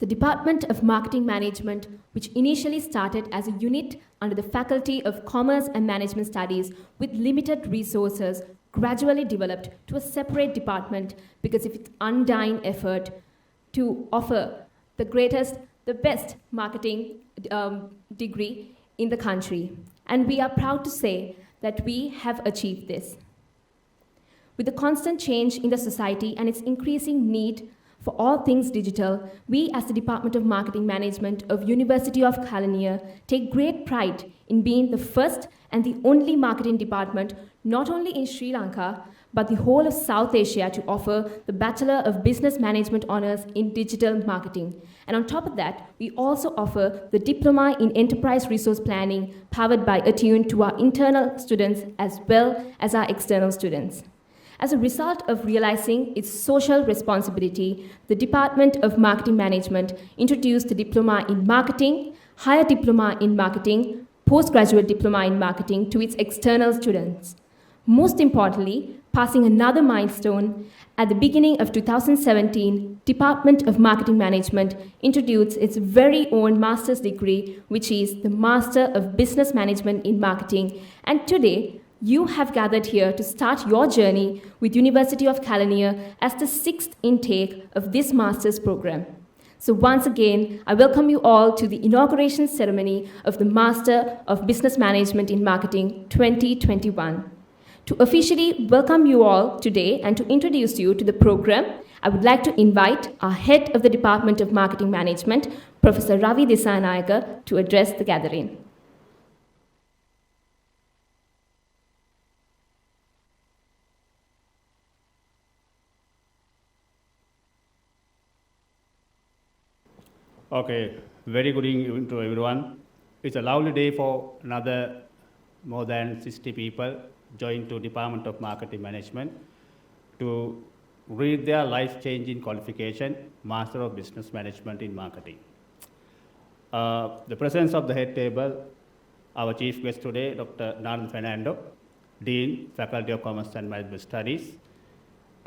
The Department of Marketing Management, which initially started as a unit under the Faculty of Commerce and Management Studies with limited resources, gradually developed to a separate department because of its undying effort to offer the best marketing degree in the country. And we are proud to say that we have achieved this. With the constant change in the society and its increasing need for all things digital, we as the Department of Marketing Management of University of Kelaniya take great pride in being the first and the only marketing department, not only in Sri Lanka, but the whole of South Asia to offer the Bachelor of Business Management Honours in Digital Marketing. And on top of that, we also offer the Diploma in Enterprise Resource Planning powered by Attune to our internal students as well as our external students. As a result of realizing its social responsibility, the Department of Marketing Management introduced the Diploma in Marketing, Higher Diploma in Marketing, Postgraduate Diploma in Marketing to its external students. Most importantly, passing another milestone, at the beginning of 2017, Department of Marketing Management introduced its very own master's degree, which is the Master of Business Management in Marketing. And today, you have gathered here to start your journey with University of Kelaniya as the 6th intake of this master's program. So once again, I welcome you all to the inauguration ceremony of the Master of Business Management in Marketing 2021. To officially welcome you all today and to introduce you to the program, I would like to invite our head of the Department of Marketing Management, Professor Ravi Disanayake, to address the gathering. Okay, very good evening to everyone. It's a lovely day for another more than 60 people joined to Department of Marketing Management to read their life-changing qualification, Master of Business Management in Marketing. The presence of the head table, our chief guest today, Dr. Narendra Fernando, Dean, Faculty of Commerce and Management Studies,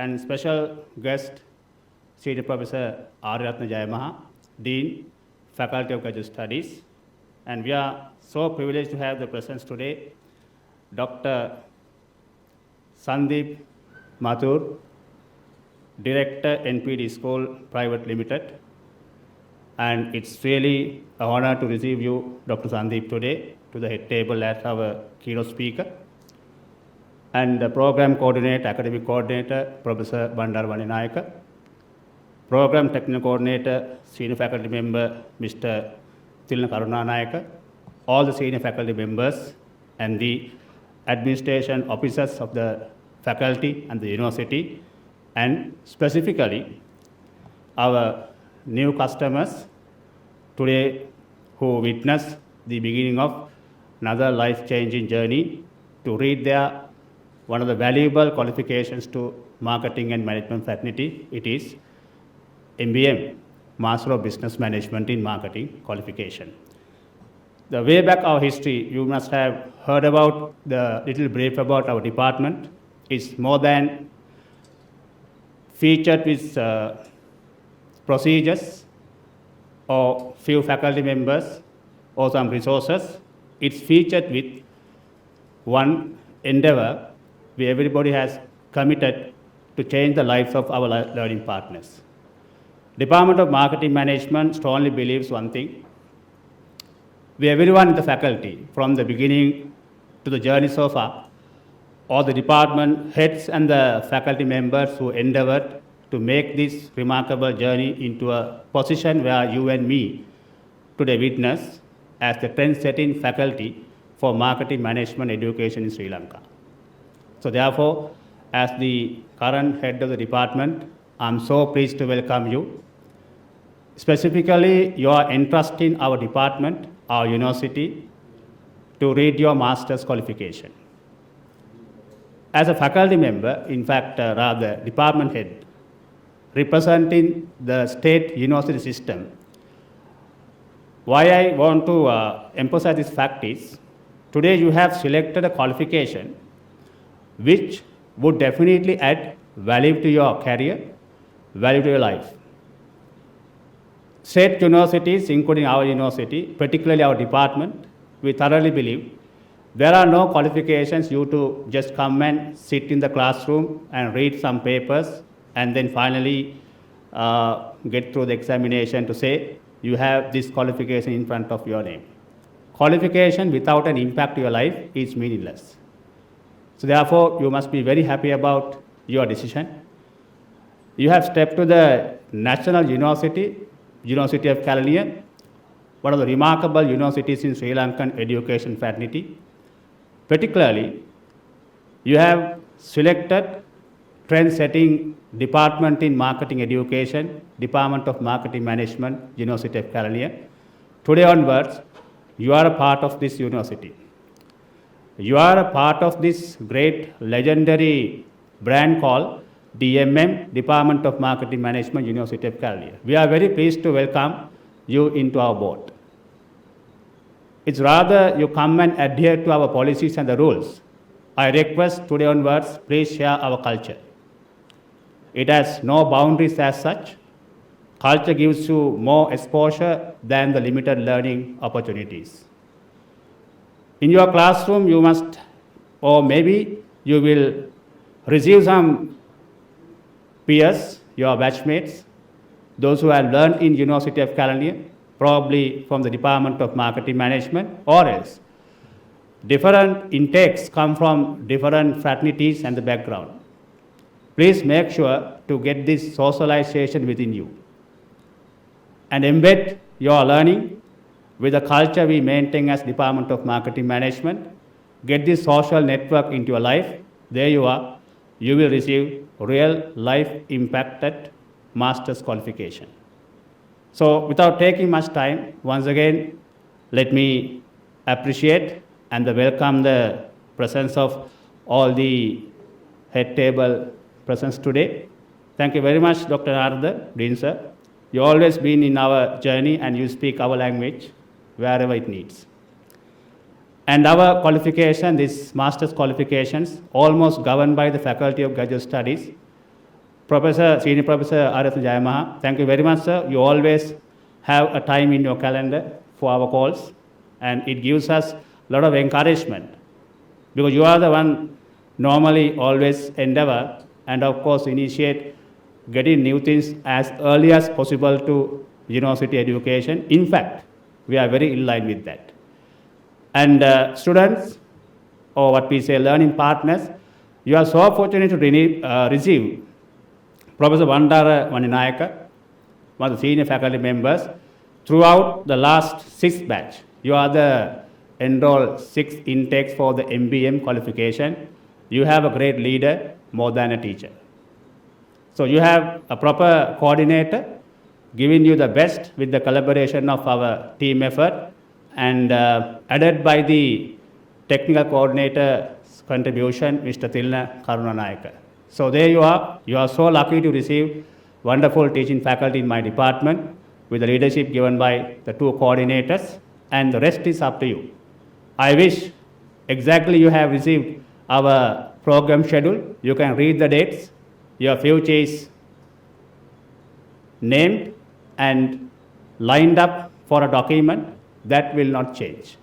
and special guest, Senior Professor Ariyaratna Jayamaha, Dean, Faculty of Graduate Studies, and we are so privileged to have the presence today, Dr. Sandeep Mathur, Director, NPD School Private Limited, and it's really an honor to receive you, Dr. Sandeep, today to the head table as our keynote speaker, and the program coordinator, academic coordinator, Professor Bandar Vaninayaka, Program Technical Coordinator, Senior Faculty Member, Mr. Tilna Karunanayaka, all the senior faculty members, and the administration officers of the faculty and the university, and specifically our new customers today who witness the beginning of another life-changing journey to read their one of the valuable qualifications to marketing and management fraternity. It is MBM, Master of Business Management in Marketing qualification. The way back our history, you must have heard about the little brief about our department. It's more than featured with procedures or few faculty members or some resources. It's featured with one endeavor where everybody has committed to change the lives of our learning partners. Department of Marketing Management strongly believes one thing. We everyone in the faculty, from the beginning to the journey so far, all the department heads and the faculty members who endeavored to make this remarkable journey into a position where you and me today witness as the trend-setting faculty for marketing management education in Sri Lanka. So therefore, as the current head of the department, I'm so pleased to welcome you. Specifically, you are entrusting our department, our university, to read your master's qualification. As a faculty member, in fact, rather department head, representing the state university system, why I want to emphasize this fact is, today you have selected a qualification which would definitely add value to your career, value to your life. state universities, including our university, particularly our department, we thoroughly believe there are no qualifications you to just come and sit in the classroom and read some papers and then finally get through the examination to say you have this qualification in front of your name. Qualification without an impact to your life is meaningless. So therefore, you must be very happy about your decision. You have stepped to the National University, University of Kelaniya, one of the remarkable universities in Sri Lankan education fraternity. Particularly, you have selected trend-setting department in marketing education, Department of Marketing Management, University of Kelaniya. Today onwards, you are a part of this university. You are a part of this great legendary brand called DMM, Department of Marketing Management, University of Kelaniya. We are very pleased to welcome you into our board. It's rather you come and adhere to our policies and the rules. I request today onwards, please share our culture. It has no boundaries as such. Culture gives you more exposure than the limited learning opportunities. In your classroom, you must, or maybe you will receive some peers, your batchmates, those who have learned in University of Kelaniya, probably from the Department of Marketing Management, or else different intakes come from different fraternities and the background. Please make sure to get this socialization within you and embed your learning with the culture we maintain as Department of Marketing Management. Get this social network into your life. There you are. You will receive real life impacted master's qualification. So without taking much time, once again, let me appreciate and welcome the presence of all the head table presence today. Thank you very much, Dr. Narada, Dean sir. You always been in our journey and you speak our language wherever it needs. And our qualification, this master's qualifications, almost governed by the Faculty of Graduate Studies. Senior Professor R.S. Jayamaha, thank you very much, sir. You always have a time in your calendar for our calls, and it gives us a lot of encouragement because you are the one normally always endeavor and of course initiate getting new things as early as possible to university education. In fact, we are very in line with that. And students, or what we say learning partners, you are so fortunate to receive Professor Vandara Vaninayaka, one of the senior faculty members, throughout the last 6 batch. You are the enrolled 6 intakes for the MBM qualification. You have a great leader, more than a teacher. So you have a proper coordinator giving you the best with the collaboration of our team effort and added by the technical coordinator's contribution, Mr. Tilna Karunanayaka. So there you are. You are so lucky to receive wonderful teaching faculty in my department with the leadership given by the 2 coordinators, and the rest is up to you. I wish exactly you have received our program schedule. You can read the dates. Your future is named and lined up for a document that will not change.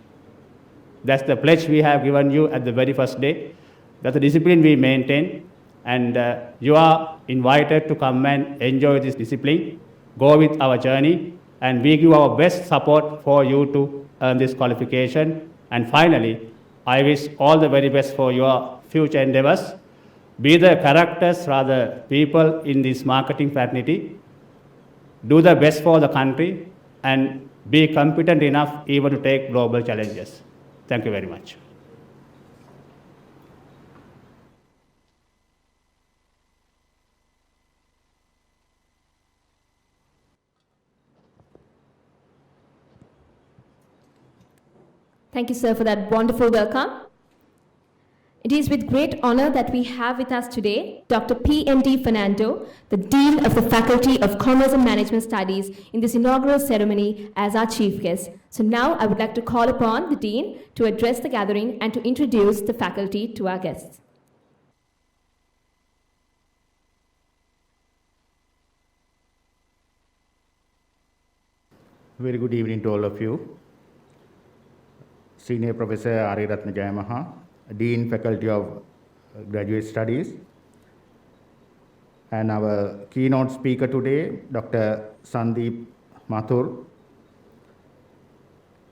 That's the pledge we have given you at the very first day. That's the discipline we maintain, and you are invited to come and enjoy this discipline, go with our journey, and we give our best support for you to earn this qualification. And finally, I wish all the very best for your future endeavors. Be the characters, rather people in this marketing fraternity. Do the best for the country and be competent enough even to take global challenges. Thank you very much. Thank you, sir, for that wonderful welcome. It is with great honor that we have with us today Dr. P.M.D. Fernando, the Dean of the Faculty of Commerce and Management Studies, in this inaugural ceremony as our chief guest. So now I would like to call upon the Dean to address the gathering and to introduce the faculty to our guests. Very good evening to all of you. Senior Professor Ari Ratna Jayamaha, Dean Faculty of Graduate Studies, and our keynote speaker today, Dr. Sandeep Mathur,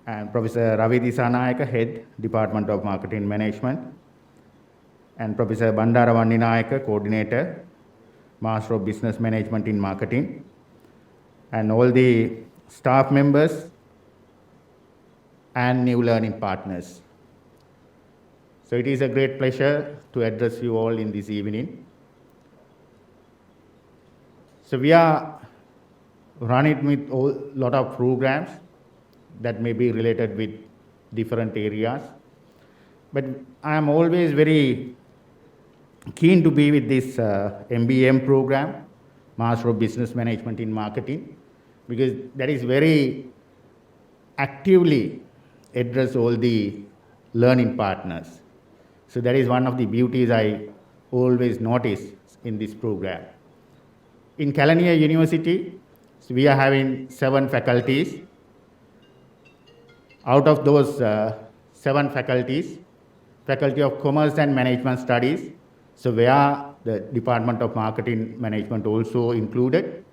and Professor Ravi Disanayaka, Head, Department of Marketing Management, and Professor Bandara Vandinayaka, Coordinator, Master of Business Management in Marketing, and all the staff members and new learning partners. So it is a great pleasure to address you all in this evening. So we are running with a lot of programs that may be related with different areas. But I am always very keen to be with this MBM program, Master of Business Management in Marketing, because that is very actively address all the learning partners. So that is one of the beauties I always notice in this program. In Kelaniya University, so we are having 7 faculties. Out of those 7 faculties, Faculty of Commerce and Management Studies, so where the Department of Marketing Management also included,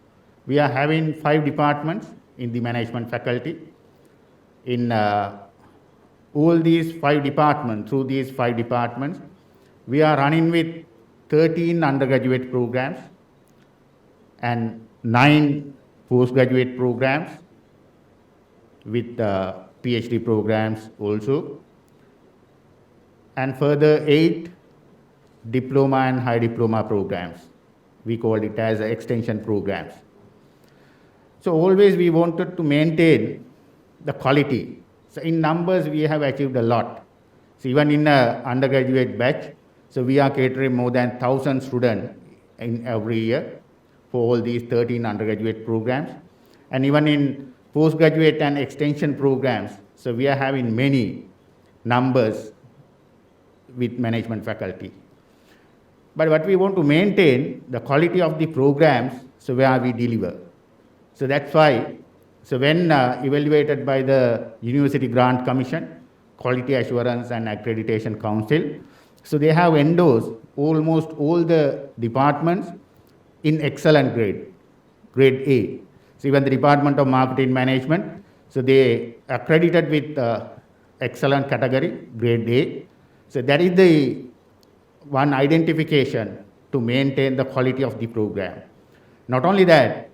we are having 5 departments in the management faculty. In all these 5 departments, through these 5 departments, we are running with 13 undergraduate programs and 9 postgraduate programs with PhD programs also, and further 8 diploma and high diploma programs. We call it as extension programs. So always we wanted to maintain the quality. So in numbers we have achieved a lot. So even in an undergraduate batch, so we are catering more than 1,000 students in every year for all these 13 undergraduate programs. And even in postgraduate and extension programs, so we are having many numbers with management faculty. But what we want to maintain, the quality of the programs, so where we deliver. So that's why, so when evaluated by the University Grant Commission, Quality Assurance and Accreditation Council, so they have endorsed almost all the departments in excellent grade, grade A. So even the Department of Marketing Management, so they accredited with excellent category, grade A. So that is the one identification to maintain the quality of the program. Not only that,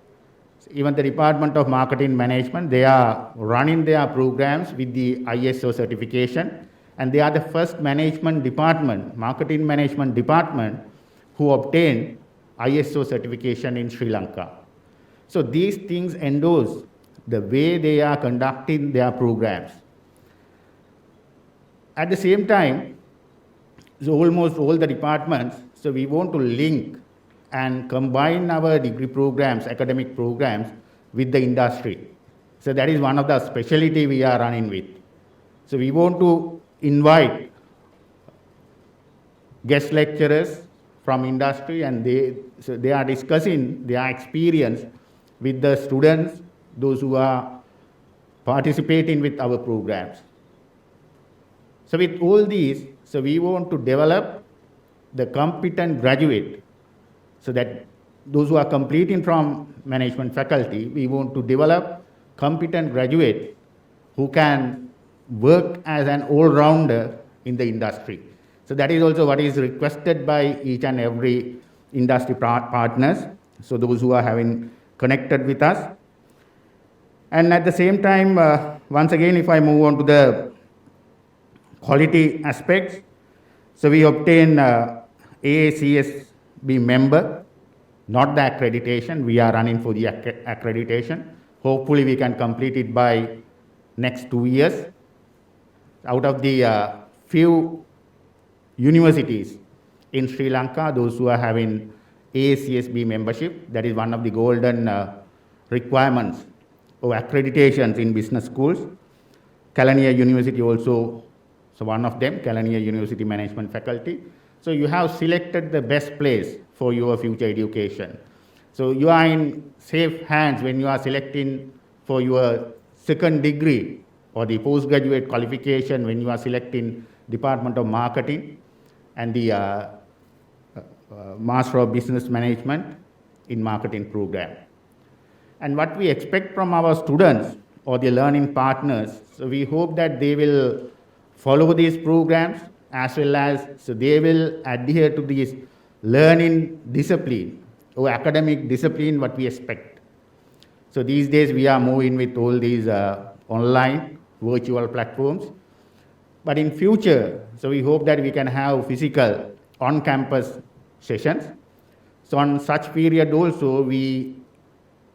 even the Department of Marketing Management, they are running their programs with the ISO certification, and they are the first management department, marketing management department, who obtained ISO certification in Sri Lanka. So these things endorse the way they are conducting their programs. At the same time, so almost all the departments, so we want to link and combine our degree programs, academic programs, with the industry. So that is one of the specialty we are running with. So we want to invite guest lecturers from industry, and they are discussing their experience with the students, those who are participating with our programs. So with all these, so we want to develop the competent graduate, so that those who are completing from management faculty, we want to develop competent graduate who can work as an all-rounder in the industry. So that is also what is requested by each and every industry partners, so those who are having connected with us. And at the same time, once again, if I move on to the quality aspects, so we obtain AACSB member, not the accreditation. We are running for the accreditation. Hopefully we can complete it by next 2 years. Out of the few universities in Sri Lanka, those who are having AACSB membership, that is one of the golden requirements of accreditations in business schools. Kelaniya University also, so one of them, Kelaniya University Management Faculty. So you have selected the best place for your future education. So you are in safe hands when you are selecting for your second degree or the postgraduate qualification when you are selecting Department of Marketing and the Master of Business Management in Marketing program. And what we expect from our students or the learning partners, so we hope that they will follow these programs as well as so they will adhere to these learning discipline or academic discipline what we expect. So these days we are moving with all these online virtual platforms. But in future, so we hope that we can have physical on-campus sessions. So on such period also we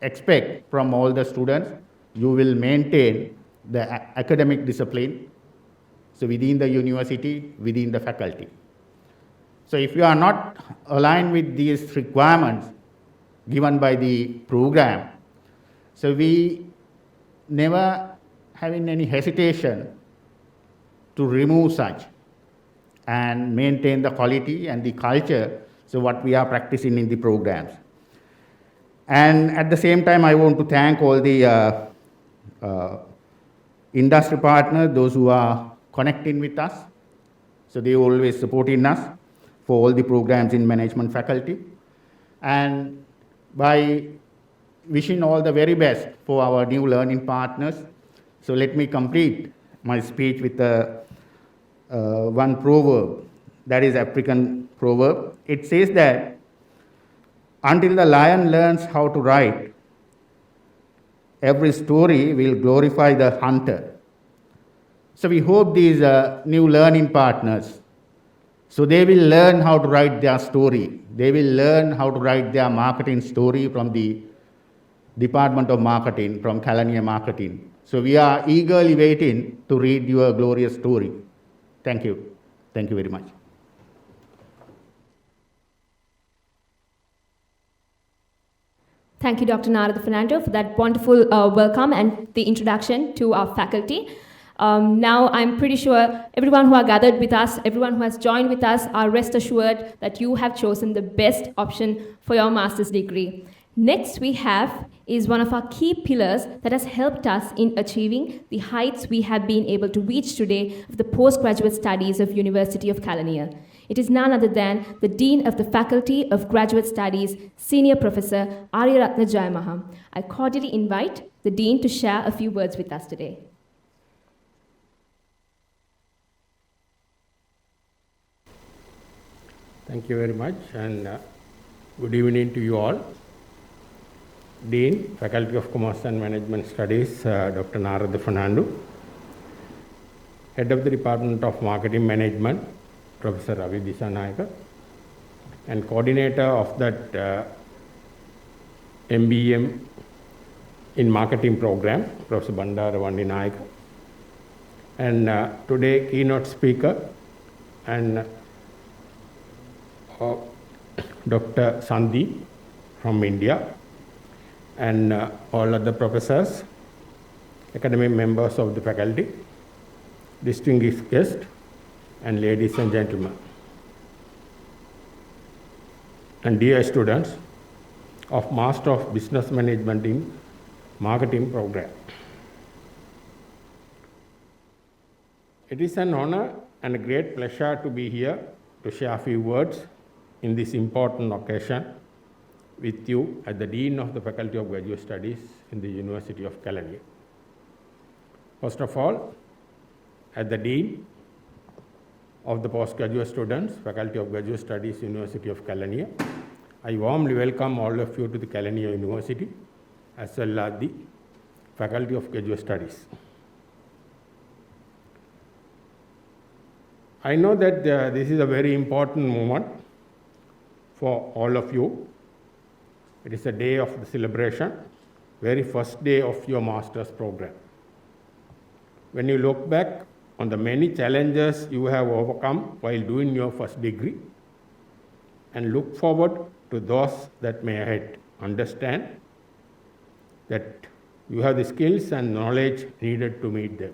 expect from all the students, you will maintain the academic discipline. So within the university, within the faculty. So if you are not aligned with these requirements given by the program, so we never having any hesitation to remove such and maintain the quality and the culture, so what we are practicing in the programs. And at the same time, I want to thank all the industry partners, those who are connecting with us. So they always supporting us for all the programs in management faculty. And by wishing all the very best for our new learning partners, so let me complete my speech with one proverb, that is African proverb. It says that until the lion learns how to write, every story will glorify the hunter. So we hope these new learning partners, so they will learn how to write their story. They will learn how to write their marketing story from the Department of Marketing, from Kelaniya Marketing. So we are eagerly waiting to read your glorious story. Thank you. Thank you very much. Thank you, Dr. Narada Fernando, for that wonderful welcome and the introduction to our faculty. Now, I'm pretty sure everyone who are gathered with us, everyone who has joined with us, are rest assured that you have chosen the best option for your master's degree. Next we have is one of our key pillars that has helped us in achieving the heights we have been able to reach today of the postgraduate studies of University of Kelaniya. It is none other than the Dean of the Faculty of Graduate Studies, Senior Professor Aryaratna Jayamaha. I cordially invite the Dean to share a few words with us today. Thank you very much, and good evening to you all. Dean, Faculty of Commerce and Management Studies, Dr. Narada Fernando. Head of the Department of Marketing Management, Professor Ravi Dissanayake, and coordinator of that MBM in Marketing program, Professor Bandara Vandinayake. And today, keynote speaker and Dr. Sandhi from India, and all other professors, academic members of the faculty, distinguished guests, and ladies and gentlemen, and dear students of Master of Business Management in Marketing program. It is an honor and a great pleasure to be here to share a few words in this important occasion with you as the Dean of the Faculty of Graduate Studies in the University of Kelaniya. First of all, as the Dean of the Postgraduate Students, Faculty of Graduate Studies, University of Kelaniya, I warmly welcome all of you to the Kelaniya University as well as the Faculty of Graduate Studies. I know that this is a very important moment for all of you. It is a day of the celebration, very first day of your master's program. When you look back on the many challenges you have overcome while doing your first degree and look forward to those that may ahead, understand that you have the skills and knowledge needed to meet them.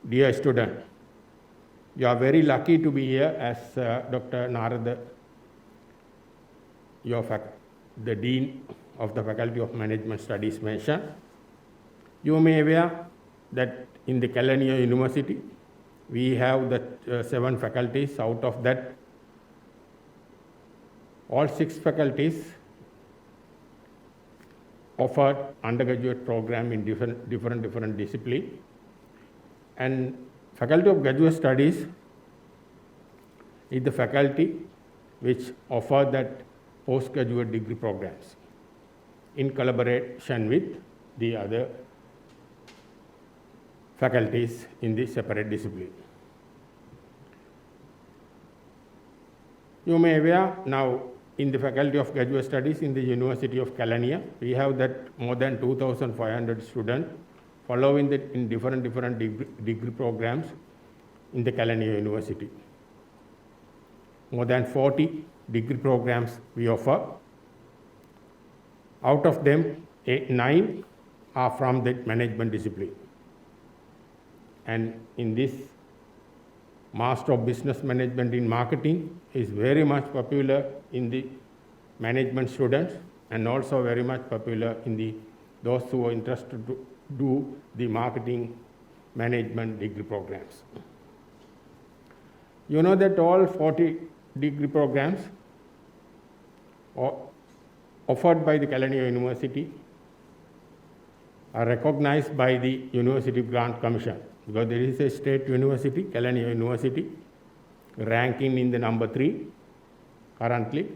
Dear student, you are very lucky to be here as Dr. Narada, the Dean of the Faculty of Management Studies mentioned. You may be aware that in the Kelaniya University, we have the 7 faculties. Out of that, all 6 faculties offer undergraduate program in different disciplines. And Faculty of Graduate Studies is the faculty which offer that postgraduate degree programs in collaboration with the other faculties in the separate discipline. You may be aware now in the Faculty of Graduate Studies in the University of Kelaniya, we have that more than 2,500 students following in different degree programs in the Kelaniya University. More than 40 degree programs we offer. Out of them, 9 are from the management discipline. And in this, Master of Business Management in Marketing is very much popular in the management students and also very much popular in those who are interested to do the marketing management degree programs. You know that all 40 degree programs offered by the Kelaniya University are recognized by the University Grant Commission, because there is a state university, Kelaniya University, ranking in the number 3 currently,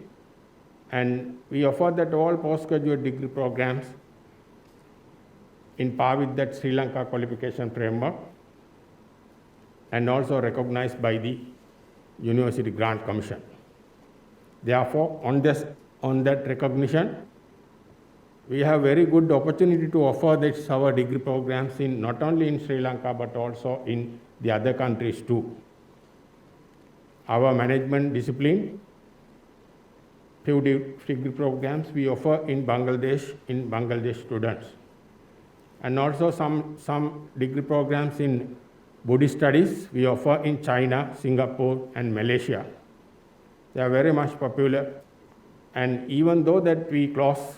and we offer that all postgraduate degree programs in par with that Sri Lanka qualification framework and also recognized by the University Grant Commission. Therefore, on that recognition, we have very good opportunity to offer this our degree programs in not only in Sri Lanka but also in the other countries too. Our management discipline, few degree programs we offer in Bangladesh students, and also some degree programs in Buddhist studies we offer in China, Singapore, and Malaysia. They are very much popular, and even though that we close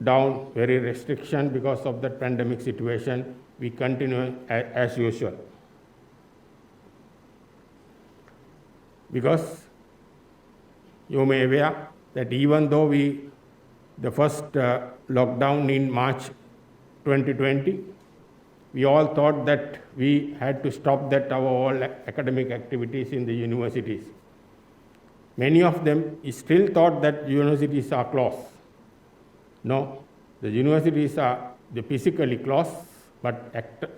down very restriction because of the pandemic situation, we continue as usual. Because you may be aware that even though the first lockdown in March 2020, we all thought that we had to stop that our all academic activities in the universities. Many of them still thought that universities are closed. No, the universities are physically closed, but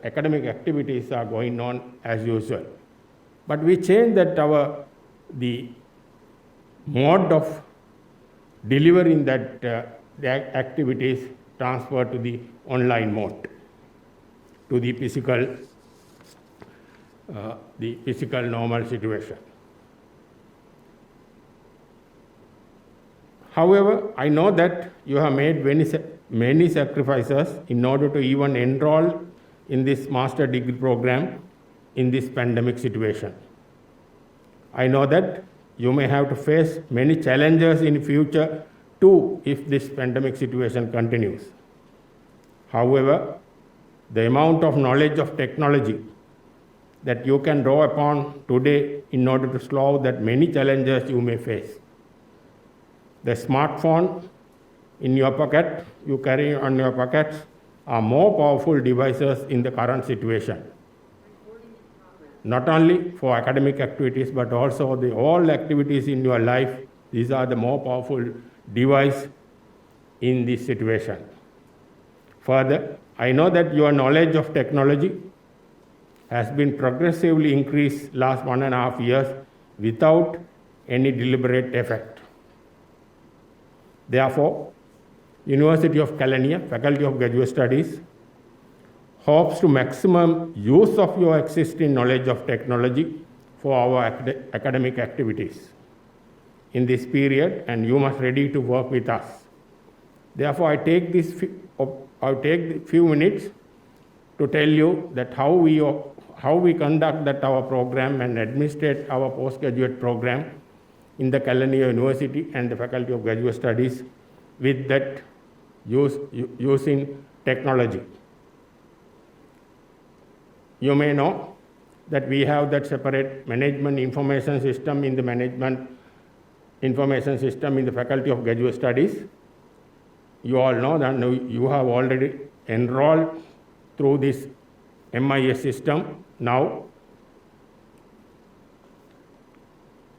academic activities are going on as usual. But we changed that the mode of delivering that the activities transferred to the online mode, to the physical normal situation. However, I know that you have made many sacrifices in order to even enroll in this master degree program in this pandemic situation. I know that you may have to face many challenges in future too if this pandemic situation continues. However, the amount of knowledge of technology that you can draw upon today in order to solve that many challenges you may face. The smartphone in your pocket, you carry on your pockets, are more powerful devices in the current situation. Not only for academic activities, but also all activities in your life, these are the more powerful device in this situation. Further, I know that your knowledge of technology has been progressively increased last 1.5 years without any deliberate effort. Therefore, University of Kelaniya, Faculty of Graduate Studies, hopes to maximum use of your existing knowledge of technology for our academic activities in this period, and you must ready to work with us. Therefore, I take few minutes to tell you that how we conduct that our program and administrate our postgraduate program in the Kelaniya University and the Faculty of Graduate Studies with that using technology. you may know that we have that separate management information system in the management information system in the Faculty of Graduate Studies. You all know that you have already enrolled through this MIS system. Now,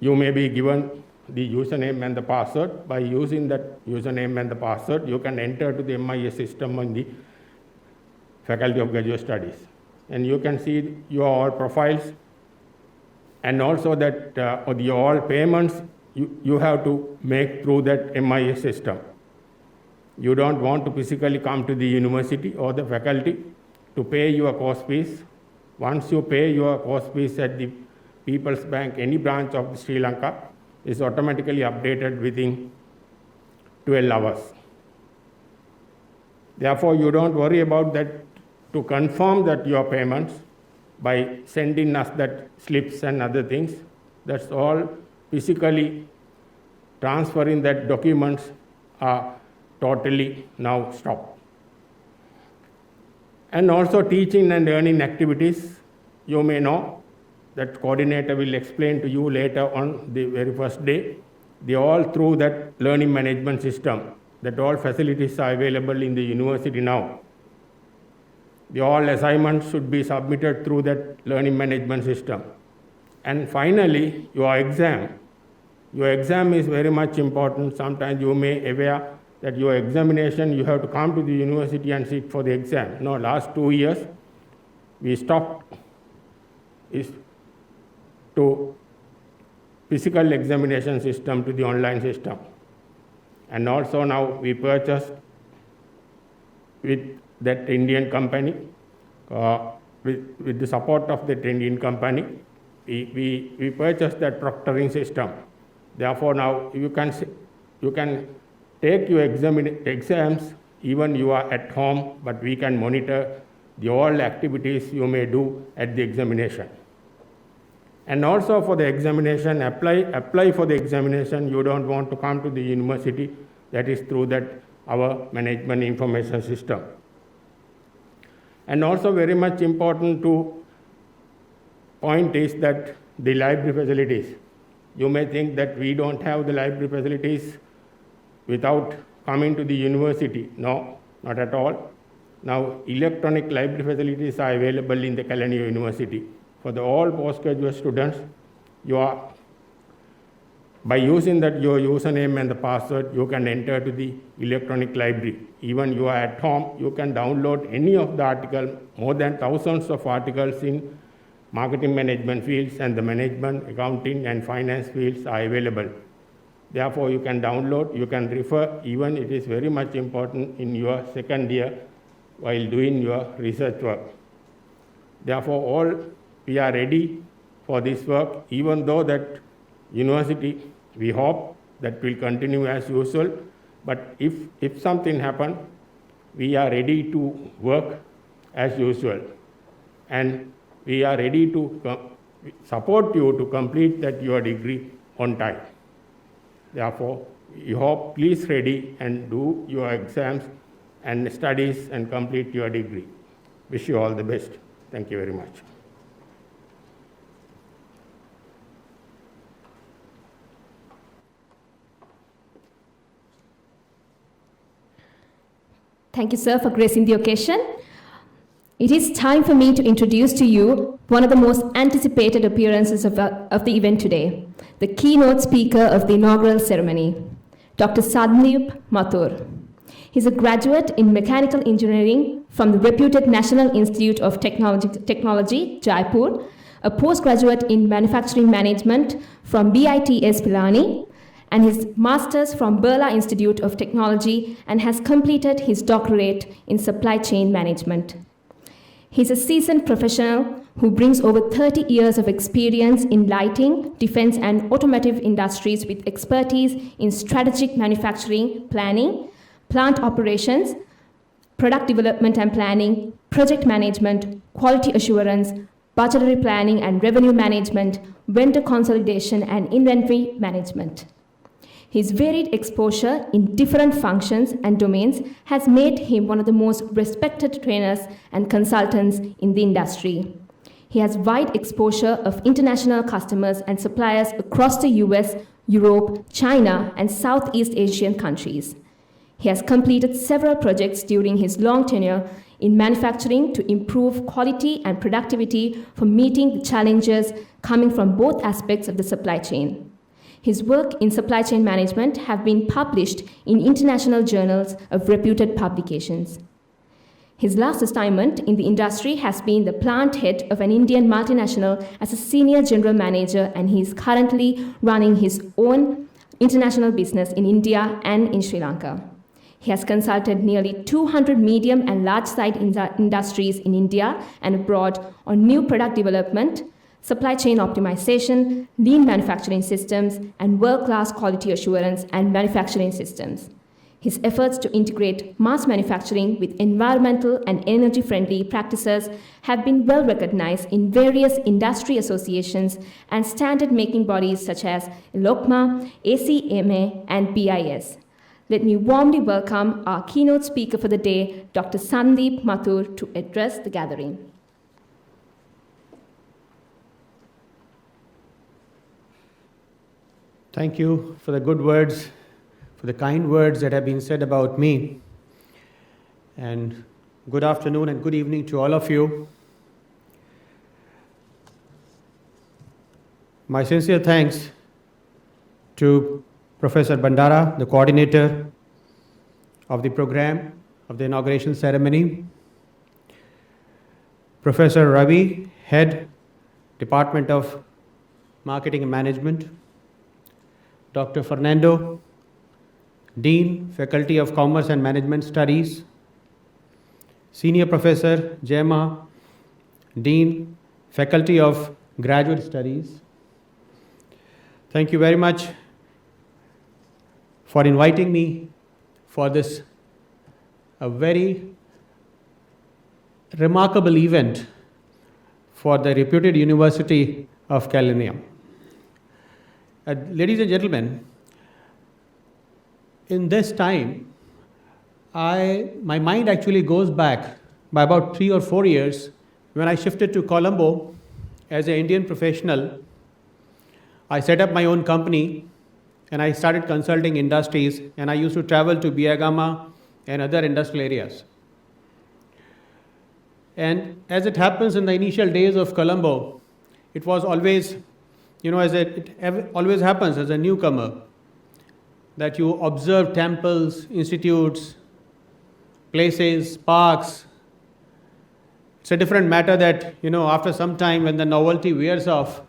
you may be given the username and the password. By using that username and the password, you can enter to the MIS system on the Faculty of Graduate Studies. And you can see your all profiles, and also that the all payments you have to make through that MIS system. You don't want to physically come to the university or the faculty to pay your course fees. Once you pay your course fees at the People's Bank, any branch of Sri Lanka, is automatically updated within 12 hours. Therefore, you don't worry about that to confirm that your payments by sending us that slips and other things. That's all physically transferring that documents are totally now stopped. And also teaching and learning activities, you may know that coordinator will explain to you later on the very first day. They all through that learning management system, that all facilities are available in the university now. The all assignments should be submitted through that learning management system. And finally, your exam. Your exam is very much important. Sometimes you may be aware that your examination, you have to come to the university and sit for the exam. No, last 2 years, we stopped is to physical examination system to the online system. And also now we purchased with that Indian company, with the support of that Indian company, we purchased that proctoring system. Therefore now you can take your exams even you are at home, but we can monitor the all activities you may do at the examination. And also for the examination, apply for the examination. You don't want to come to the university, that is through that our management information system. And also very much important to point is that the library facilities. You may think that we don't have the library facilities without coming to the university. No, not at all. Now, electronic library facilities are available in the Kelaniya University. For the all postgraduate students, by using that your username and the password, you can enter to the electronic library. Even you are at home, you can download any of the articles, more than thousands of articles in marketing management fields, and the management, accounting and finance fields are available. Therefore, you can download, you can refer, even it is very much important in your second year while doing your research work. Therefore, all we are ready for this work, even though that university, we hope that will continue as usual, but if something happens, we are ready to work as usual. And we are ready to support you to complete that your degree on time. Therefore, we hope please ready and do your exams and studies and complete your degree. Wish you all the best. Thank you very much. Thank you, sir, for gracing the occasion. It is time for me to introduce to you one of the most anticipated appearances of the event today, the keynote speaker of the inaugural ceremony, Dr. Sandeep Mathur. He's a graduate in mechanical engineering from the reputed National Institute of Technology, Jaipur, a postgraduate in manufacturing management from BITS Pilani, and his master's from Birla Institute of Technology, and has completed his doctorate in supply chain management. He's a seasoned professional who brings over 30 years of experience in lighting, defense, and automotive industries with expertise in strategic manufacturing, planning, plant operations, product development and planning, project management, quality assurance, budgetary planning and revenue management, vendor consolidation, and inventory management. His varied exposure in different functions and domains has made him one of the most respected trainers and consultants in the industry. He has wide exposure of international customers and suppliers across the US, Europe, China, and Southeast Asian countries. He has completed several projects during his long tenure in manufacturing to improve quality and productivity for meeting the challenges coming from both aspects of the supply chain. His work in supply chain management have been published in international journals of reputed publications. His last assignment in the industry has been the plant head of an Indian multinational as a senior general manager, and he is currently running his own international business in India and in Sri Lanka. He has consulted nearly 200 medium and large-sized industries in India and abroad on new product development, supply chain optimization, lean manufacturing systems, and world-class quality assurance and manufacturing systems. His efforts to integrate mass manufacturing with environmental and energy-friendly practices have been well recognized in various industry associations and standard-making bodies such as ELOCMA, ACMA, and BIS. Let me warmly welcome our keynote speaker for the day, Dr. Sandeep Mathur, to address the gathering. Thank you for the good words, for the kind words that have been said about me. And good afternoon and good evening to all of you. My sincere thanks to Professor Bandara, the coordinator of the program of the inauguration ceremony, Professor Ravi, Head, Department of Marketing and Management, Dr. Fernando, Dean, Faculty of Commerce and Management Studies, Senior Professor Jema, Dean, Faculty of Graduate Studies. Thank you very much for inviting me for this a very remarkable event for the reputed University of Kelaniya. Ladies and gentlemen, in this time, my mind actually goes back by about 3 or 4 years when I shifted to Colombo as an Indian professional. I set up my own company and I started consulting industries, and I used to travel to Biagama and other industrial areas. And as it happens in the initial days of Colombo, it was always, as it always happens as a newcomer, that you observe temples, institutes, places, parks. It's a different matter that, after some time when the novelty wears off,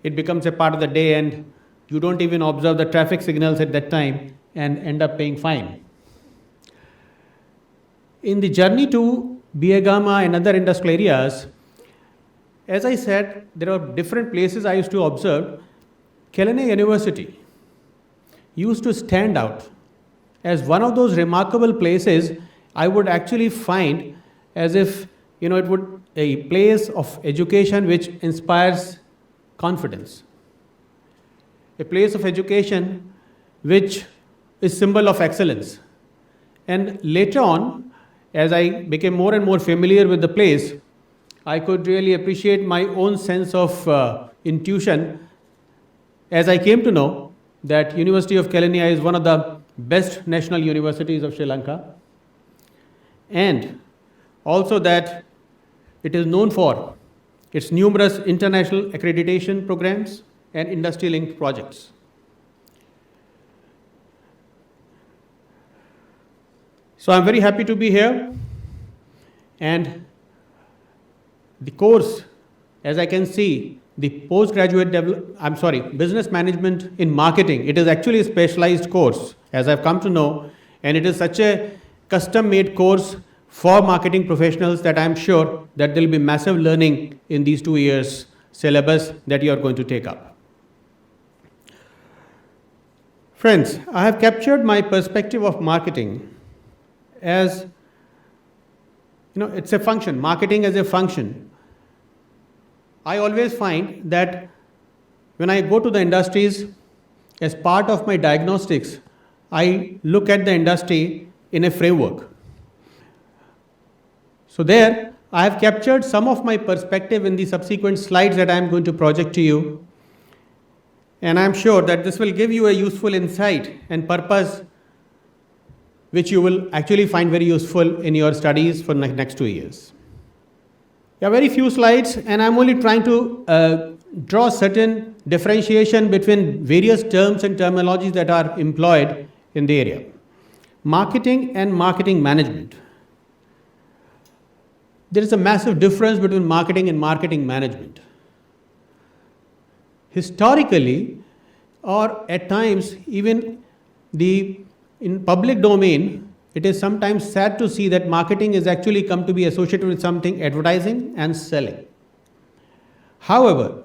it becomes a part of the day and you don't even observe the traffic signals at that time and end up paying fine. In the journey to Biagama and other industrial areas, as I said, there are different places I used to observe. Kelaniya University used to stand out as one of those remarkable places I would actually find as if, it would a place of education which inspires confidence. A place of education which is symbol of excellence. And later on, as I became more and more familiar with the place, I could really appreciate my own sense of intuition as I came to know that University of Kelaniya is one of the best national universities of Sri Lanka, and also that it is known for its numerous international accreditation programs and industry-linked projects. So I'm very happy to be here, and the course, as I can see, the business management in marketing, it is actually a specialized course, as I've come to know, and it is such a custom-made course for marketing professionals that I'm sure that there will be massive learning in these 2 years syllabus that you are going to take up. Friends, I have captured my perspective of marketing as, it's a function, marketing as a function. I always find that when I go to the industries, as part of my diagnostics, I look at the industry in a framework. So there, I have captured some of my perspective in the subsequent slides that I am going to project to you. And I am sure that this will give you a useful insight and purpose which you will actually find very useful in your studies for the next 2 years. There are very few slides, and I'm only trying to draw certain differentiation between various terms and terminologies that are employed in the area. Marketing and marketing management. There is a massive difference between marketing and marketing management. Historically, or at times even in public domain, it is sometimes sad to see that marketing is actually come to be associated with something advertising and selling. However,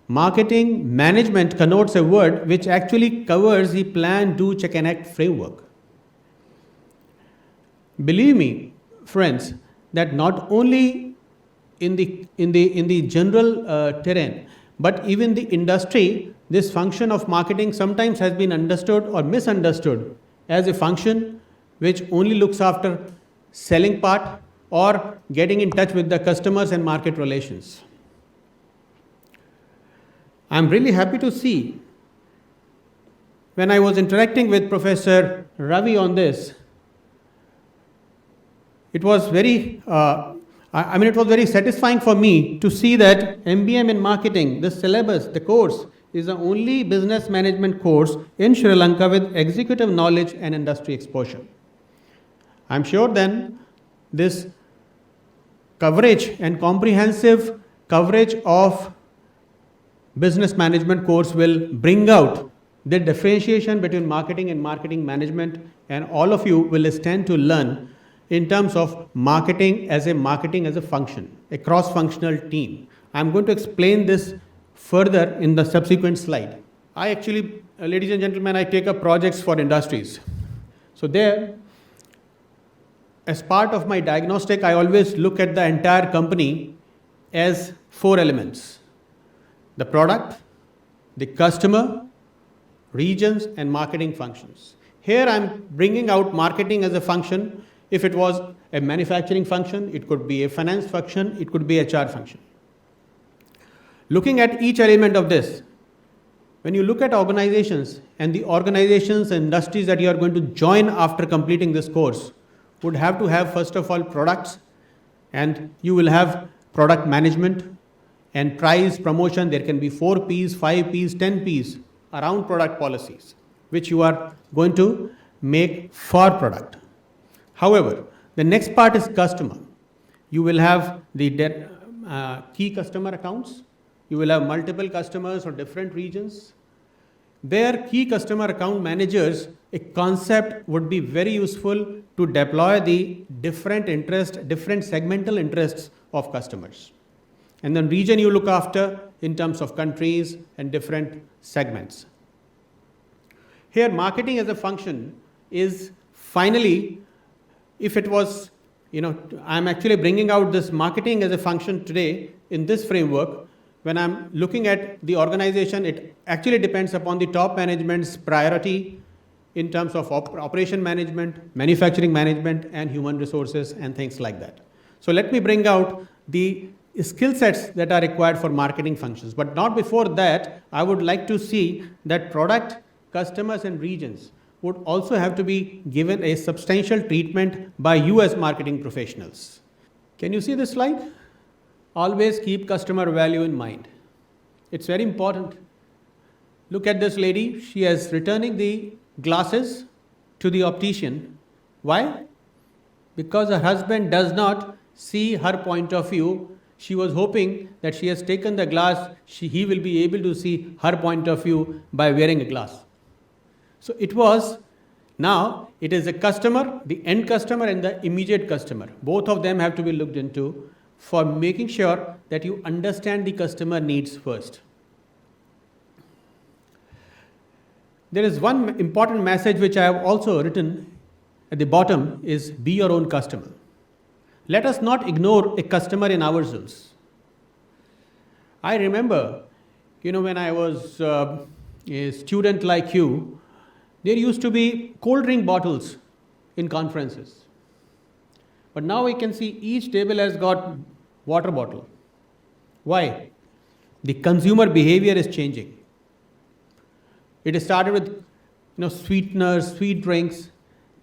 marketing management connotes a word which actually covers the plan, do, check and act framework. Believe me, friends, that not only in the general terrain, but even the industry, this function of marketing sometimes has been understood or misunderstood as a function which only looks after selling part or getting in touch with the customers and market relations. I'm really happy to see when I was interacting with Professor Ravi on this, it was very satisfying for me to see that MBM in marketing, the syllabus, the course, is the only business management course in Sri Lanka with executive knowledge and industry exposure. I'm sure then this coverage and comprehensive coverage of business management course will bring out the differentiation between marketing and marketing management, and all of you will stand to learn in terms of marketing as a function, a cross-functional team. I'm going to explain this further in the subsequent slide. I actually, ladies and gentlemen, I take up projects for industries. So there, as part of my diagnostic, I always look at the entire company as 4 elements: the product, the customer, regions, and marketing functions. Here I'm bringing out marketing as a function. If it was a manufacturing function, it could be a finance function, it could be a HR function. Looking at each element of this, when you look at organizations and the organizations and industries that you are going to join after completing this course would have to have, first of all, products, and you will have product management and price promotion. There can be 4 Ps, 5 Ps, 10 Ps around product policies, which you are going to make for product. However, the next part is customer. You will have the key customer accounts. You will have multiple customers or different regions. Their key customer account managers, a concept would be very useful to deploy the different segmental interests of customers. And then region you look after in terms of countries and different segments. Here, marketing as a function is finally, if it was, I'm actually bringing out this marketing as a function today in this framework. When I'm looking at the organization, it actually depends upon the top management's priority in terms of operation management, manufacturing management, and human resources and things like that. So let me bring out the skill sets that are required for marketing functions. But not before that, I would like to see that product, customers, and regions would also have to be given a substantial treatment by you as marketing professionals. Can you see this slide? Always keep customer value in mind. It's very important. Look at this lady. She is returning the glasses to the optician. Why? Because her husband does not see her point of view. She was hoping that she has taken the glass, he will be able to see her point of view by wearing a glass. So now it is a customer, the end customer and the immediate customer. Both of them have to be looked into for making sure that you understand the customer needs first. There is one important message which I have also written at the bottom is be your own customer. Let us not ignore a customer in ourselves. I remember, when I was a student like you, there used to be cold drink bottles in conferences. But now we can see each table has got water bottle. Why? The consumer behavior is changing. It started with sweeteners, sweet drinks.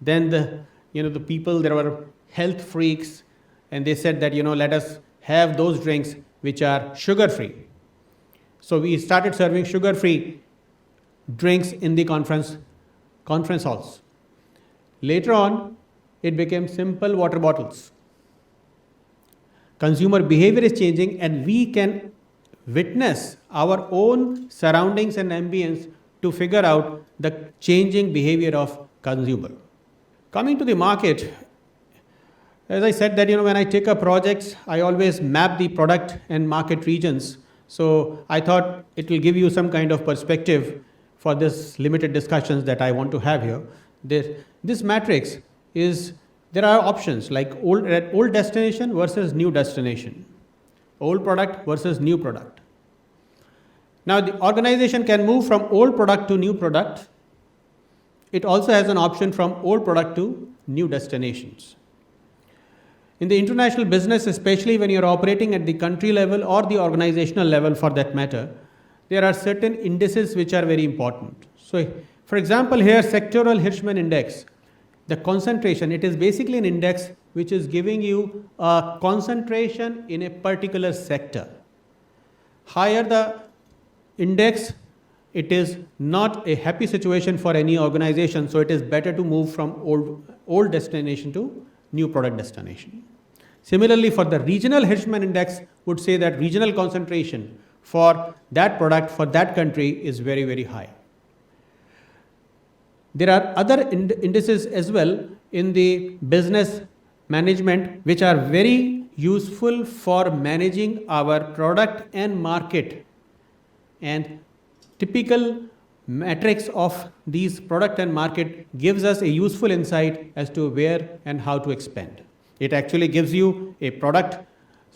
Then the people, there were health freaks, and they said that let us have those drinks which are sugar free. So we started serving sugar free drinks in the conference halls. Later on, it became simple water bottles. Consumer behavior is changing, and we can witness our own surroundings and ambience to figure out the changing behavior of consumer. Coming to the market, as I said that when I take up projects, I always map the product and market regions. So I thought it will give you some kind of perspective for this limited discussions that I want to have here. This matrix is, there are options like old destination versus new destination, old product versus new product. Now the organization can move from old product to new product. It also has an option from old product to new destinations. In the international business, especially when you're operating at the country level or the organizational level for that matter, there are certain indices which are very important. So, for example, here sectoral Hirschman index, the concentration, it is basically an index which is giving you a concentration in a particular sector. Higher the index, it is not a happy situation for any organization, so it is better to move from old destination to new product destination. Similarly, for the regional Hirschman index would say that regional concentration for that product, for that country is very, very high. There are other indices as well in the business management which are very useful for managing our product and market. And typical metrics of these product and market gives us a useful insight as to where and how to expand. It actually gives you a product.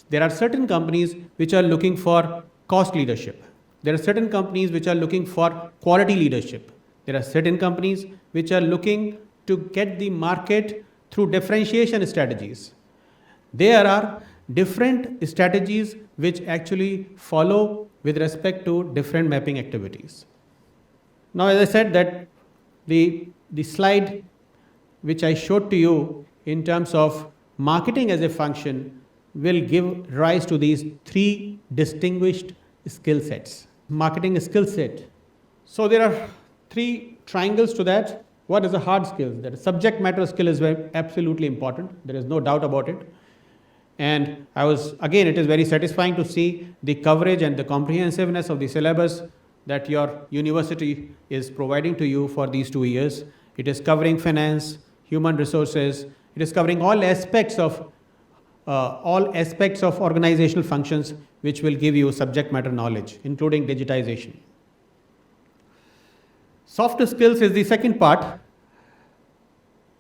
There are certain companies which are looking for cost leadership. There are certain companies which are looking for quality leadership. There are certain companies which are looking to get the market through differentiation strategies. There are different strategies which actually follow with respect to different mapping activities. Now, as I said that the slide which I showed to you in terms of marketing as a function will give rise to these three distinguished skill sets. Marketing skill set. So there are three triangles to that. What is a hard skill? That subject matter skill is absolutely important. There is no doubt about it. And it is very satisfying to see the coverage and the comprehensiveness of the syllabus that your university is providing to you for these 2 years. It is covering finance, human resources. It is covering all aspects of organizational functions which will give you subject matter knowledge, including digitization. Soft skills is the second part.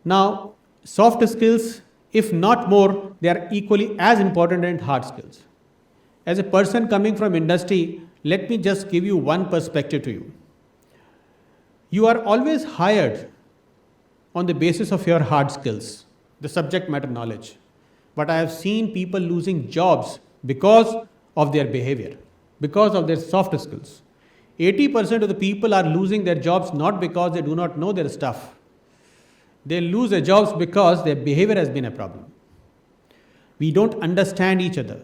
Now, soft skills, if not more, they are equally as important as hard skills. As a person coming from industry, let me just give you one perspective to you. You are always hired on the basis of your hard skills, the subject matter knowledge. But I have seen people losing jobs because of their behavior, because of their soft skills. 80% of the people are losing their jobs not because they do not know their stuff. They lose their jobs because their behavior has been a problem. We don't understand each other.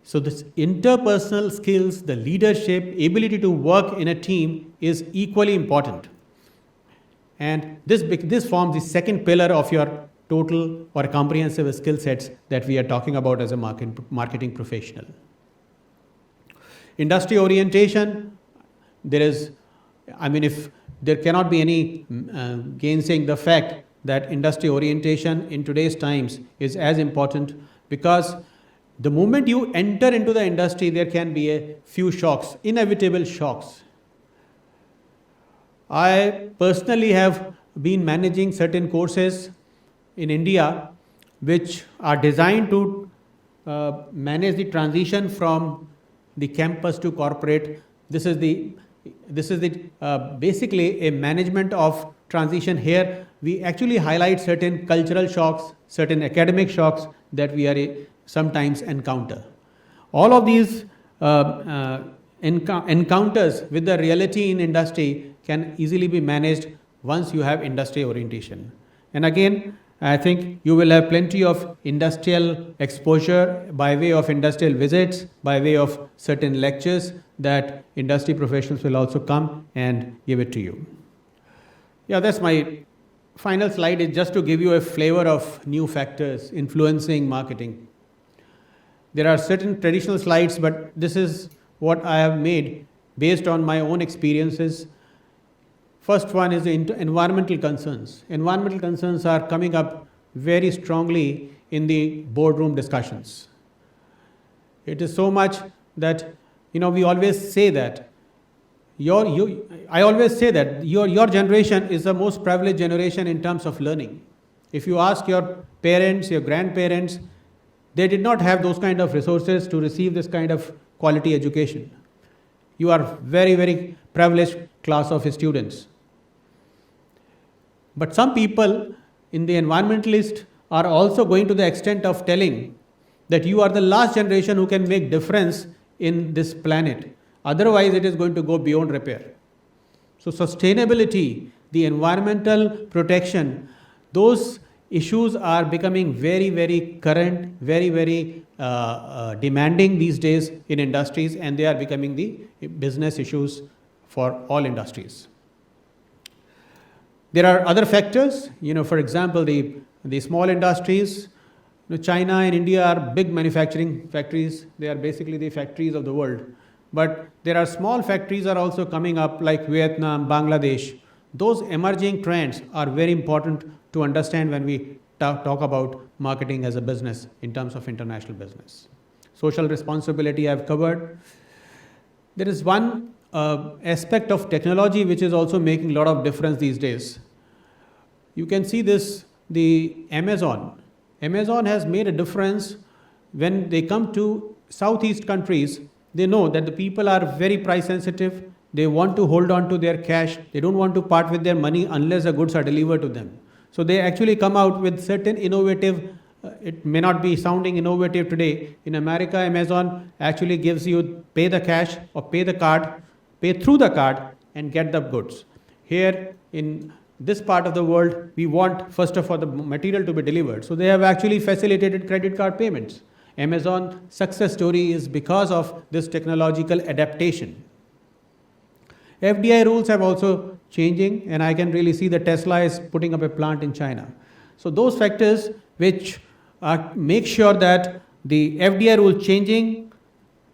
So this interpersonal skills, the leadership, ability to work in a team is equally important. And this forms the second pillar of your total or comprehensive skill sets that we are talking about as a marketing professional. Industry orientation, if there cannot be any gainsaying the fact that industry orientation in today's times is as important, because the moment you enter into the industry, there can be a few shocks, inevitable shocks. I personally have been managing certain courses in India which are designed to manage the transition from the campus to corporate. This is basically a management of transition here, we actually highlight certain cultural shocks, certain academic shocks that we are sometimes encounter. All of these encounters with the reality in industry can easily be managed once you have industry orientation. And again, I think you will have plenty of industrial exposure by way of industrial visits, by way of certain lectures that industry professionals will also come and give it to you. Yeah, that's my final slide, is just to give you a flavor of new factors influencing marketing. There are certain traditional slides, but this is what I have made based on my own experiences. First one is the environmental concerns. Environmental concerns are coming up very strongly in the boardroom discussions. It is so much that, we always say that I always say that your generation is the most privileged generation in terms of learning. If you ask your parents, your grandparents, they did not have those kind of resources to receive this kind of quality education. You are very, very privileged class of students. But some people in the environmentalist are also going to the extent of telling that you are the last generation who can make difference in this planet. Otherwise, it is going to go beyond repair. So sustainability, the environmental protection, those issues are becoming very, very current, very, very demanding these days in industries, and they are becoming the business issues for all industries. There are other factors, for example, the small industries. China and India are big manufacturing factories. They are basically the factories of the world. But there are small factories are also coming up, like Vietnam, Bangladesh. Those emerging trends are very important to understand when we talk about marketing as a business in terms of international business. Social responsibility I've covered. There is one aspect of technology which is also making a lot of difference these days. You can see this, the Amazon. Amazon has made a difference when they come to Southeast countries. They know that the people are very price sensitive. They want to hold on to their cash. They don't want to part with their money unless the goods are delivered to them. So they actually come out with certain innovative, it may not be sounding innovative today. In America, Amazon actually gives you pay the cash or pay the card, pay through the card and get the goods. Here in this part of the world, we want first of all the material to be delivered. So they have actually facilitated credit card payments. Amazon success story is because of this technological adaptation. FDI rules have also changing, and I can really see that Tesla is putting up a plant in China. So those factors which make sure that the FDI rule changing,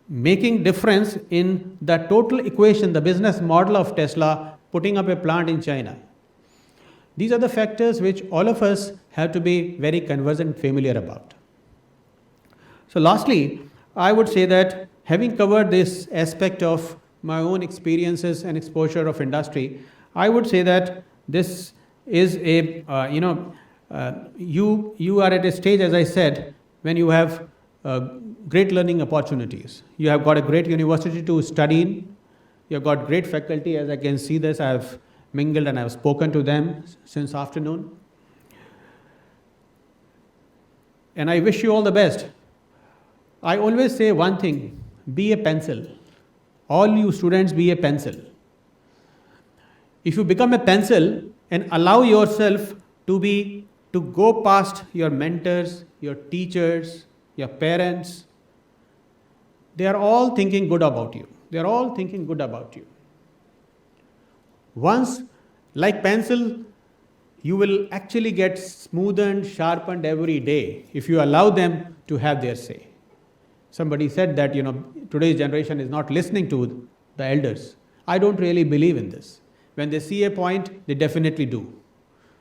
making difference in the total equation, the business model of Tesla putting up a plant in China. These are the factors which all of us have to be very conversant, familiar about. So lastly, I would say that having covered this aspect of my own experiences and exposure of industry, I would say that this is a, you are at a stage, as I said, when you have great learning opportunities. You have got a great university to study in. You have got great faculty, as I can see this. I have mingled and I have spoken to them since afternoon. And I wish you all the best. I always say one thing, be a pencil. All you students, be a pencil. If you become a pencil and allow yourself to go past your mentors, your teachers, your parents, they are all thinking good about you. They are all thinking good about you. Once, like pencil, you will actually get smoothened, sharpened every day if you allow them to have their say. Somebody said that, today's generation is not listening to the elders. I don't really believe in this. When they see a point, they definitely do.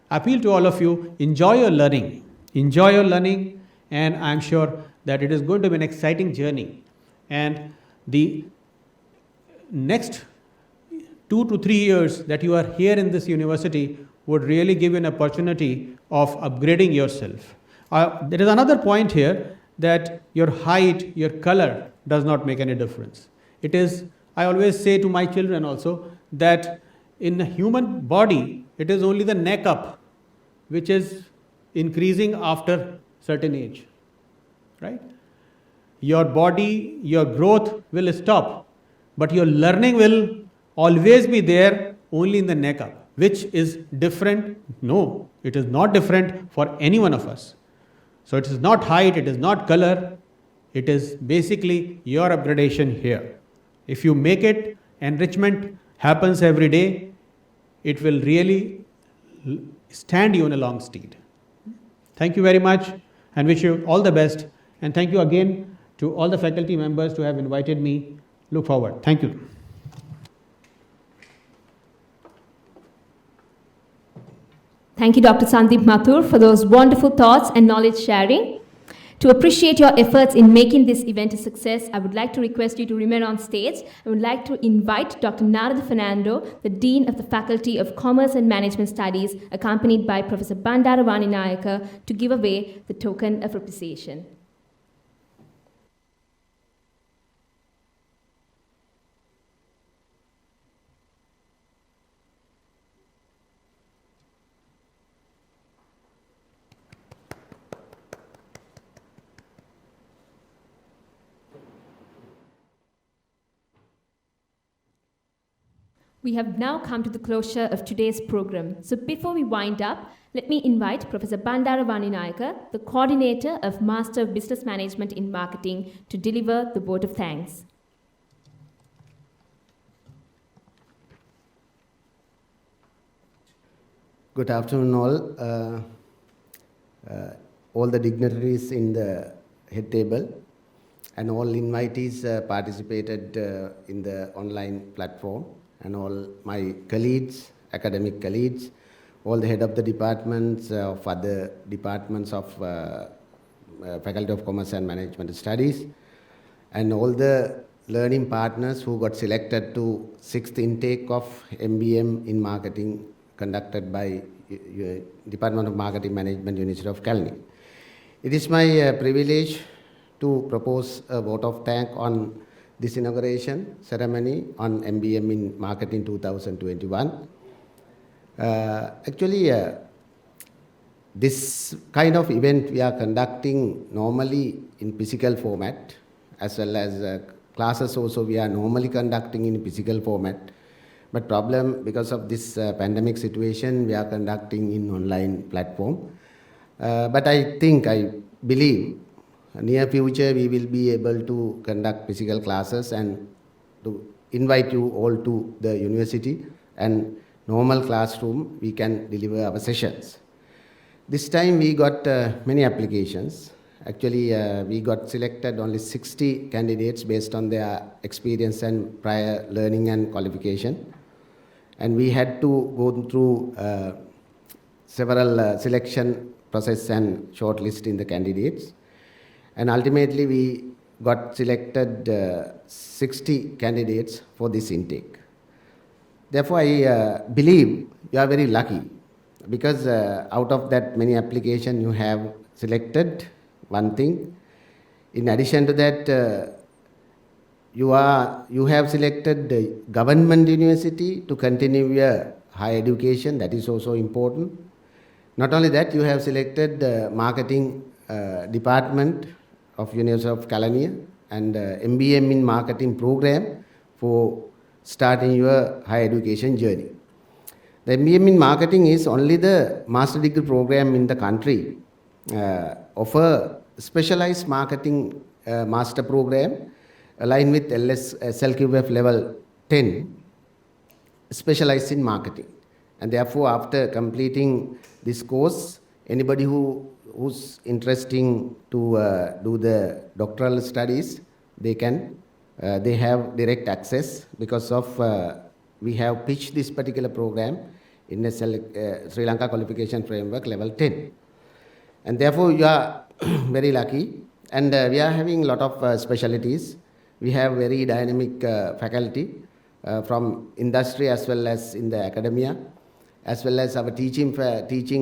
I appeal to all of you, enjoy your learning. Enjoy your learning, and I'm sure that it is going to be an exciting journey. And the next 2 to 3 years that you are here in this university would really give you an opportunity of upgrading yourself. There is another point here, that your height, your color does not make any difference. It is, I always say to my children also, that in the human body, it is only the neck up which is increasing after certain age, right? Your body, your growth will stop, but your learning will always be there only in the neck up. Which is different? No, it is not different for any one of us. So it is not height, it is not color, it is basically your upgradation here. If you make it, enrichment happens every day, it will really stand you in a long stead. Thank you very much and wish you all the best. And thank you again to all the faculty members to have invited me. Look forward. Thank you. Thank you, Dr. Sandeep Mathur, for those wonderful thoughts and knowledge sharing. To appreciate your efforts in making this event a success, I would like to request you to remain on stage. I would like to invite Dr. Narada Fernando, the Dean of the Faculty of Commerce and Management Studies, accompanied by Professor Bandara Vaninayaka, to give away the token of appreciation. We have now come to the closure of today's program. So before we wind up, let me invite Professor Bandara Vaninayaka, the coordinator of Master of Business Management in Marketing, to deliver the vote of thanks. Good afternoon, all the dignitaries in the head table and all invitees participated in the online platform, and all my colleagues, academic colleagues, all the head of the departments of other departments of Faculty of Commerce and Management Studies, and all the learning partners who got selected to 6th intake of MBM in Marketing conducted by Department of Marketing Management, University of Kalani. It is my privilege to propose a vote of thanks on this inauguration ceremony on MBM in Marketing 2021. This kind of event we are conducting normally in physical format, as well as classes also we are normally conducting in physical format. But problem, because of this pandemic situation, we are conducting in online platform. But I believe near future we will be able to conduct physical classes and to invite you all to the university, and normal classroom we can deliver our sessions. This time we got many applications. Actually, we got selected only 60 candidates based on their experience and prior learning and qualification. And we had to go through several selection process and shortlisting the candidates. And ultimately, we got selected 60 candidates for this intake. Therefore, I believe you are very lucky, because out of that many applications, you have selected one thing. In addition to that, you have selected the government university to continue your higher education. That is also important. Not only that, you have selected the marketing department of University of Kalani and MBM in marketing program for starting your higher education journey. The MBM in marketing is only the master degree program in the country offer specialized marketing master program aligned with SLQF level 10, specialized in marketing. And therefore, after completing this course, anybody who's interested to do the doctoral studies, they have direct access, because of we have pitched this particular program in the Sri Lanka Qualification Framework level 10. And therefore, you are very lucky. And we are having a lot of specialties. We have very dynamic faculty from industry as well as in the academia, as well as our teaching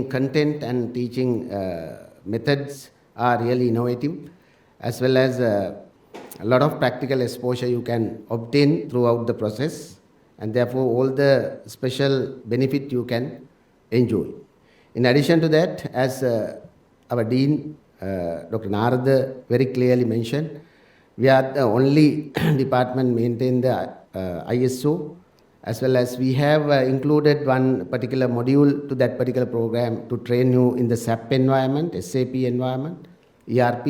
content and teaching methods are really innovative, as well as a lot of practical exposure you can obtain throughout the process, and therefore all the special benefit you can enjoy. In addition to that, as our Dean, Dr. Narada, very clearly mentioned, we are the only department maintain the ISO, as well as we have included one particular module to that particular program to train you in the SAP environment, SAP environment, ERP,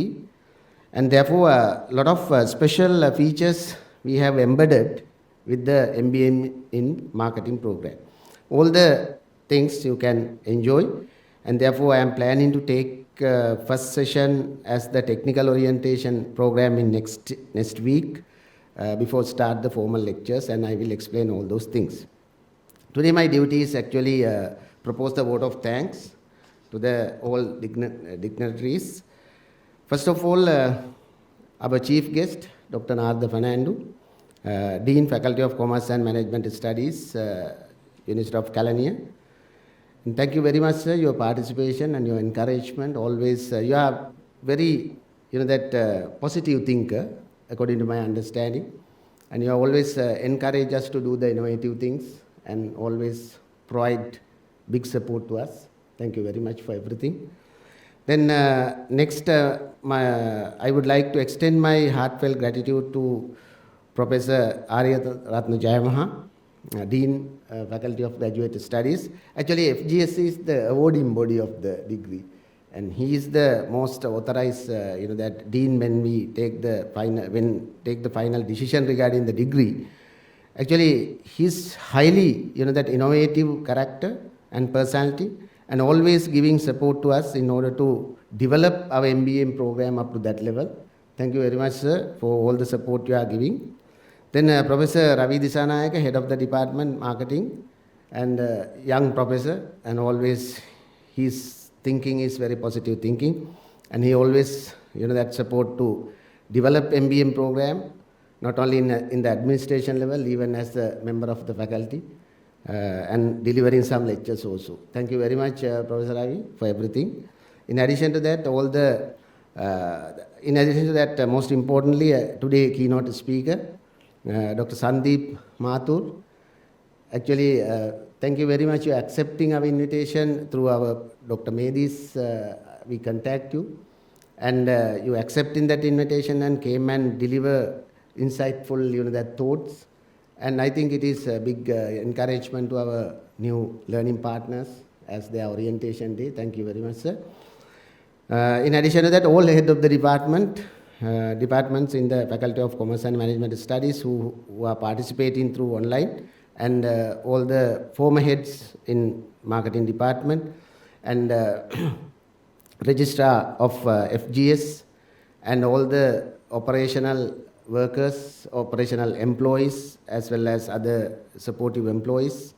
and therefore a lot of special features we have embedded with the MBA in marketing program. All the things you can enjoy, and therefore I am planning to take first session as the technical orientation program in next week before start the formal lectures, and I will explain all those things. Today my duty is actually propose the vote of thanks to the all dignitaries. First of all, our chief guest, Dr. Narada Fernando, Dean, Faculty of Commerce and Management Studies, University of Kelaniya. And thank you very much, sir, your participation and your encouragement. Always, you are very, positive thinker, according to my understanding. And you always encourage us to do the innovative things and always provide big support to us. Thank you very much for everything. Then next, I would like to extend my heartfelt gratitude to Professor Arya Ratna Jayamaha, Dean, Faculty of Graduate Studies. Actually, FGS is the awarding body of the degree, and he is the most authorized, that Dean when we take the final decision regarding the degree. Actually, he's highly, that innovative character and personality, and always giving support to us in order to develop our MBA program up to that level. Thank you very much, sir, for all the support you are giving. Then Professor Ravi Disanayaka, Head of the Department, Marketing, and young professor, and always his thinking is very positive thinking, and he always, that support to develop MBA program, not only in the administration level, even as a member of the faculty, and delivering some lectures also. Thank you very much, Professor Ravi, for everything. In addition to that, most importantly, today keynote speaker, Dr. Sandeep Mathur. Actually, thank you very much for accepting our invitation through our Dr. Medis. We contact you, and you accepting that invitation and came and deliver insightful, that thoughts. And I think it is a big encouragement to our new learning partners as their orientation day. Thank you very much, sir. In addition to that, all head of the departments in the Faculty of Commerce and Management Studies who are participating through online, and all the former heads in marketing department, and registrar of FGS, and all the operational workers, operational employees, as well as other supportive employees.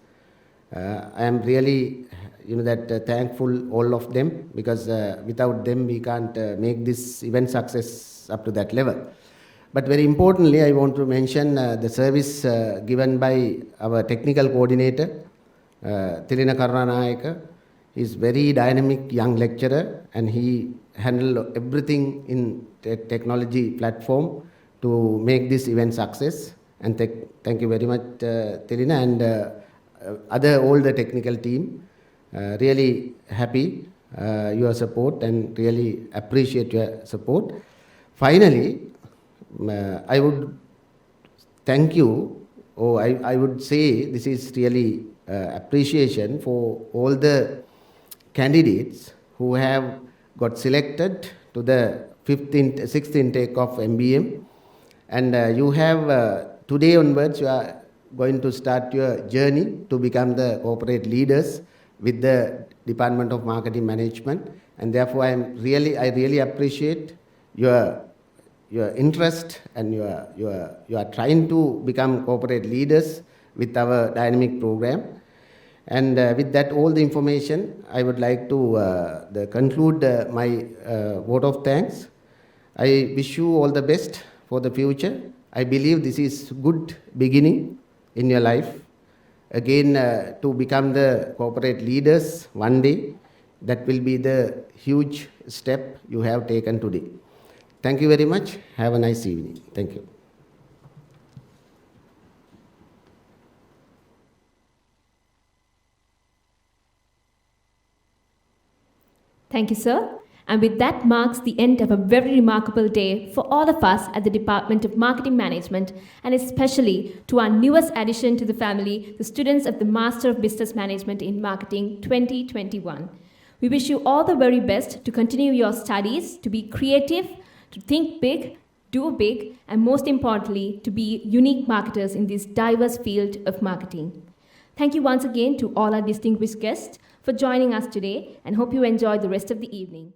I am really, thankful all of them, because without them we can't make this event success up to that level. But very importantly, I want to mention the service given by our technical coordinator, Thilina Karunaanayake. He is very dynamic young lecturer, and he handled everything in the technology platform to make this event success. And thank you very much, Thilina, and all the technical team. Really happy your support, and really appreciate your support. Finally, I would thank you, I would say this is really appreciation for all the candidates who have got selected to the 6th intake of MBM. And you have, today onwards, you are going to start your journey to become the corporate leaders with the Department of Marketing Management. And therefore, I really appreciate your interest, and you are trying to become corporate leaders with our dynamic program. And with that, all the information, I would like to conclude my vote of thanks. I wish you all the best for the future. I believe this is good beginning in your life. Again, to become the corporate leaders one day, that will be the huge step you have taken today. Thank you very much. Have a nice evening. Thank you. Thank you, sir. And with that marks the end of a very remarkable day for all of us at the Department of Marketing Management, and especially to our newest addition to the family, the students of the Master of Business Management in Marketing 2021. We wish you all the very best to continue your studies, to be creative, to think big, do big, and most importantly, to be unique marketers in this diverse field of marketing. Thank you once again to all our distinguished guests for joining us today, and hope you enjoy the rest of the evening.